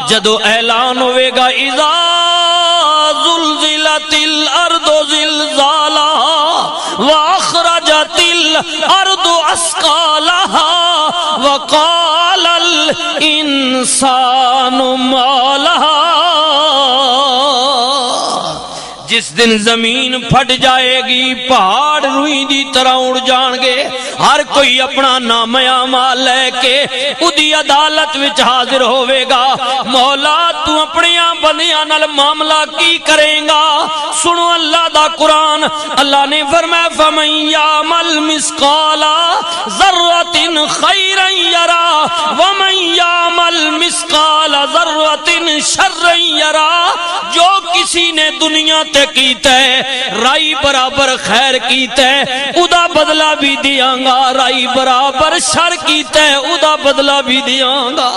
جدو اعلان ہوئے گا اذا زلزلت الارض زلزالها واخرجت الارض اثقالها وقال الانسان ما لها، جس دن زمین پھٹ جائے گی، پہاڑ روئی دی طرح اڑ جان گے، ہر کوئی اپنا نام اعمال لے کے اودی عدالت وچ حاضر ہوئے گا۔ مولا تو اپنی بندیاں نال معاملہ کی کریں گا؟ سنو اللہ دا قرآن، اللہ نے فرمایا فمن یعمل مثقال ذرۃ خیرا یرا ومن یعمل مثقال ذرۃ شرا یرا، جو کسی نے دنیا تے کیتا ہے رائی برابر خیر کیتا ہے ادا بدلہ بھی دیاں گا، رائی برابر شر کیتا ہے ادا بدلہ بھی دیاں گا۔